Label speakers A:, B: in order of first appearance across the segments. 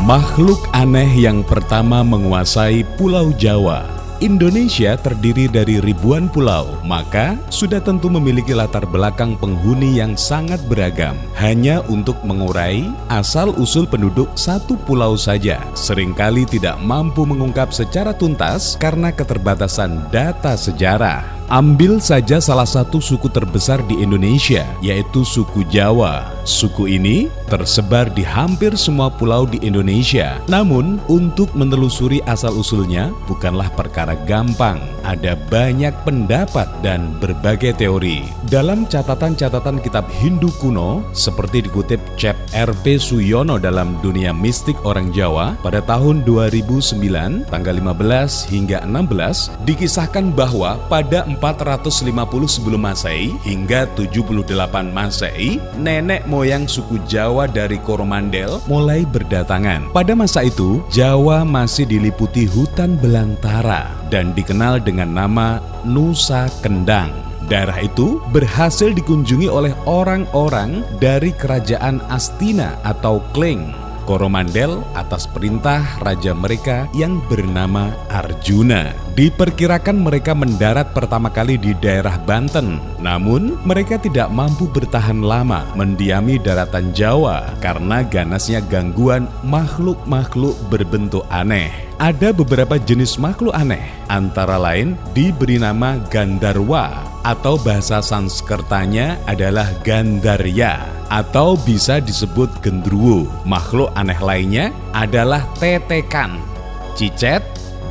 A: Makhluk aneh yang pertama menguasai Pulau Jawa. Indonesia terdiri dari ribuan pulau, maka sudah tentu memiliki latar belakang penghuni yang sangat beragam. Hanya untuk mengurai asal-usul penduduk satu pulau saja, seringkali tidak mampu mengungkap secara tuntas karena keterbatasan data sejarah. Ambil saja salah satu suku terbesar di Indonesia, yaitu suku Jawa. Suku ini tersebar di hampir semua pulau di Indonesia. Namun, untuk menelusuri asal-usulnya bukanlah perkara gampang. Ada banyak pendapat dan berbagai teori. Dalam catatan-catatan kitab Hindu kuno, seperti dikutip Cep R.P. Suyono dalam Dunia Mistik Orang Jawa, pada tahun 2009, tanggal 15 hingga 16, dikisahkan bahwa pada 450 sebelum Masehi hingga 78 Masehi, nenek moyang suku Jawa dari Coromandel mulai berdatangan. Pada masa itu, Jawa masih diliputi hutan belantara dan dikenal dengan nama Nusa Kendang. Daerah itu berhasil dikunjungi oleh orang-orang dari kerajaan Astina atau Kling, Coromandel atas perintah raja mereka yang bernama Arjuna. Diperkirakan mereka mendarat pertama kali di daerah Banten. Namun, mereka tidak mampu bertahan lama mendiami daratan Jawa karena ganasnya gangguan makhluk-makhluk berbentuk aneh. Ada beberapa jenis makhluk aneh, antara lain diberi nama Gandarwa atau bahasa Sanskertanya adalah Gandarya atau bisa disebut Gendruwo. Makhluk aneh lainnya adalah tetekan, cicet,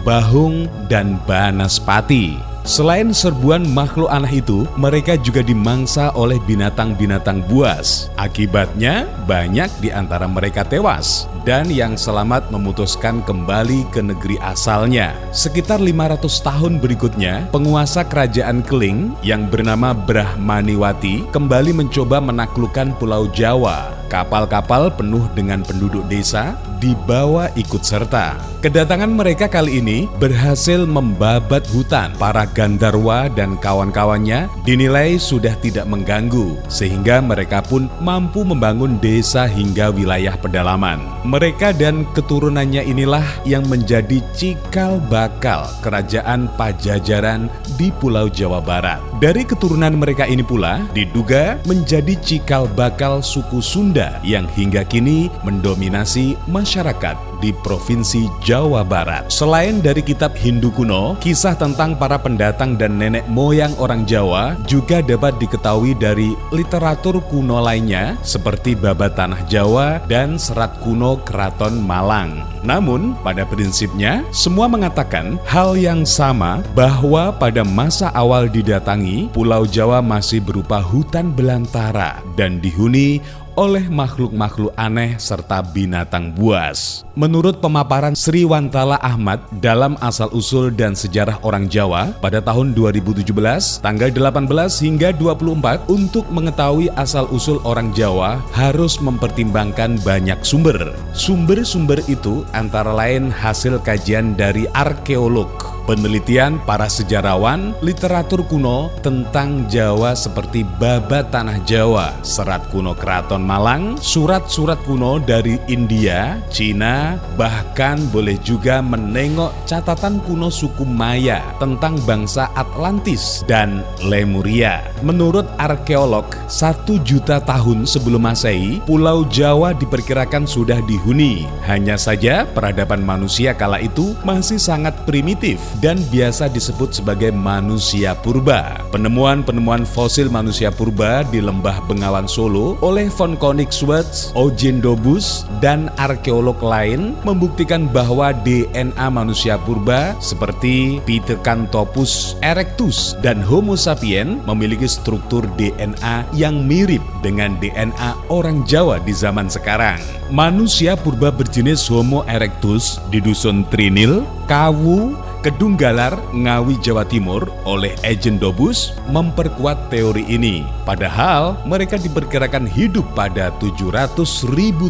A: bahung, dan banaspati. Selain serbuan makhluk aneh itu, mereka juga dimangsa oleh binatang-binatang buas. Akibatnya, banyak di antara mereka tewas, dan yang selamat memutuskan kembali ke negeri asalnya. Sekitar 500 tahun berikutnya, penguasa kerajaan Kling yang bernama Brahmaniwati kembali mencoba menaklukkan Pulau Jawa. Kapal-kapal penuh dengan penduduk desa dibawa ikut serta. Kedatangan mereka kali ini berhasil membabat hutan. Para Gandarwa dan kawan-kawannya dinilai sudah tidak mengganggu, sehingga mereka pun mampu membangun desa hingga wilayah pedalaman. Mereka dan keturunannya inilah yang menjadi cikal bakal kerajaan Pajajaran di Pulau Jawa Barat. Dari keturunan mereka ini pula diduga menjadi cikal bakal suku Sunda yang hingga kini mendominasi masyarakat di Provinsi Jawa Barat. Selain dari kitab Hindu kuno, kisah tentang para pendatang dan nenek moyang orang Jawa juga dapat diketahui dari literatur kuno lainnya seperti Babat Tanah Jawa dan Serat Kuno Keraton Malang. Namun, pada prinsipnya, semua mengatakan hal yang sama, bahwa pada masa awal didatangi, Pulau Jawa masih berupa hutan belantara dan dihuni oleh makhluk-makhluk aneh serta binatang buas. Menurut pemaparan Sri Wantala Ahmad dalam Asal-Usul dan Sejarah Orang Jawa pada tahun 2017, tanggal 18 hingga 24, untuk mengetahui asal-usul orang Jawa harus mempertimbangkan banyak sumber. Sumber-sumber itu antara lain hasil kajian dari arkeolog, penelitian para sejarawan, literatur kuno tentang Jawa seperti Babat Tanah Jawa, Serat Kuno Keraton Malang, surat-surat kuno dari India, Cina, bahkan boleh juga menengok catatan kuno suku Maya tentang bangsa Atlantis dan Lemuria. Menurut arkeolog, 1 juta tahun sebelum Masehi, Pulau Jawa diperkirakan sudah dihuni. Hanya saja peradaban manusia kala itu masih sangat primitif dan biasa disebut sebagai manusia purba. Penemuan-penemuan fosil manusia purba di Lembah Bengawan Solo oleh von Koenigswarth, Eugen Dobus, dan arkeolog lain membuktikan bahwa DNA manusia purba seperti Pithecanthropus erectus dan Homo sapiens memiliki struktur DNA yang mirip dengan DNA orang Jawa di zaman sekarang. Manusia purba berjenis Homo erectus di Dusun Trinil, Kawu, Kedunggalar, Ngawi, Jawa Timur oleh Eugen Dobus memperkuat teori ini. Padahal mereka diperkirakan hidup pada 700.000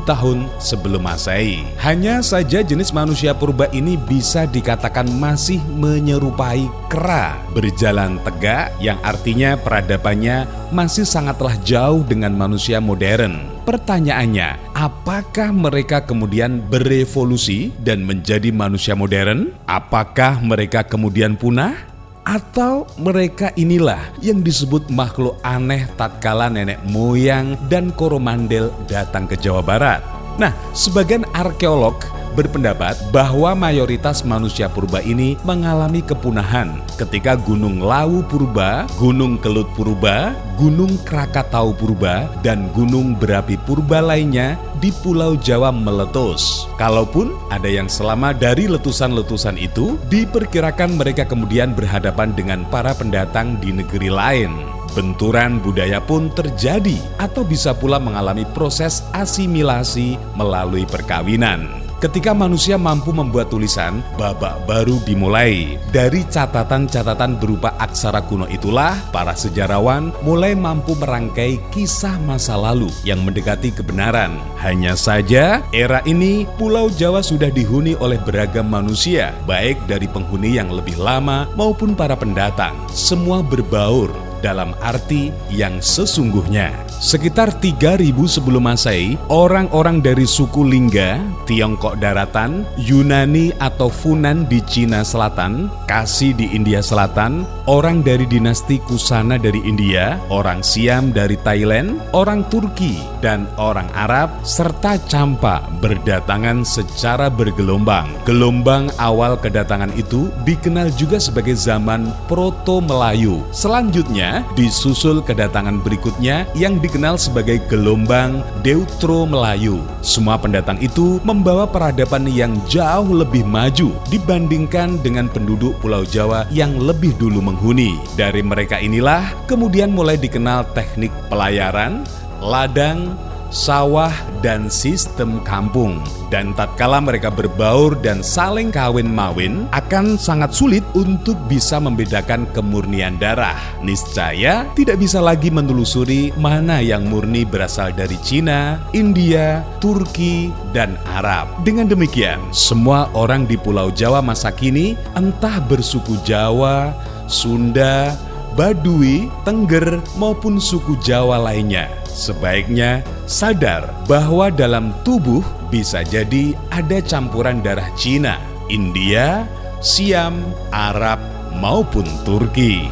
A: tahun sebelum Masehi. Hanya saja jenis manusia purba ini bisa dikatakan masih menyerupai kera, berjalan tegak, yang artinya peradabannya masih sangatlah jauh dengan manusia modern. pertanyaannya, apakah mereka kemudian berevolusi dan menjadi manusia modern? Apakah mereka kemudian punah? Atau mereka inilah yang disebut makhluk aneh tatkala nenek moyang dan Coromandel datang ke Jawa Barat? Nah, sebagian arkeolog berpendapat bahwa mayoritas manusia purba ini mengalami kepunahan ketika Gunung Lawu Purba, Gunung Kelut Purba, Gunung Krakatau Purba, dan Gunung Berapi Purba lainnya di Pulau Jawa meletus. Kalaupun ada yang selamat dari letusan-letusan itu, diperkirakan mereka kemudian berhadapan dengan para pendatang di negeri lain. Benturan budaya pun terjadi atau bisa pula mengalami proses asimilasi melalui perkawinan. Ketika manusia mampu membuat tulisan, babak baru dimulai. Dari catatan-catatan berupa aksara kuno itulah, para sejarawan mulai mampu merangkai kisah masa lalu yang mendekati kebenaran. Hanya saja, era ini Pulau Jawa sudah dihuni oleh beragam manusia, baik dari penghuni yang lebih lama maupun para pendatang. Semua berbaur dalam arti yang sesungguhnya. Sekitar 3000 sebelum Masehi, orang-orang dari suku Lingga, Tiongkok Daratan, Yunani atau Funan di Cina Selatan, Kasi di India Selatan, orang dari dinasti Kusana dari India, orang Siam dari Thailand, orang Turki, dan orang Arab, serta Champa berdatangan secara bergelombang. Gelombang awal kedatangan itu dikenal juga sebagai zaman Proto-Melayu. Selanjutnya, disusul kedatangan berikutnya yang dikenal sebagai gelombang Deutero-Melayu. Semua pendatang itu membawa peradaban yang jauh lebih maju dibandingkan dengan penduduk Pulau Jawa yang lebih dulu menghuni. Dari mereka inilah kemudian mulai dikenal teknik pelayaran, ladang, sawah, dan sistem kampung. Dan tatkala mereka berbaur dan saling kawin-mawin, akan sangat sulit untuk bisa membedakan kemurnian darah. Niscaya tidak bisa lagi menelusuri mana yang murni berasal dari Cina, India, Turki, dan Arab. Dengan demikian, semua orang di Pulau Jawa masa kini, entah bersuku Jawa, Sunda, Baduy, Tengger, maupun suku Jawa lainnya, sebaiknya sadar bahwa dalam tubuh bisa jadi ada campuran darah Cina, India, Siam, Arab, maupun Turki.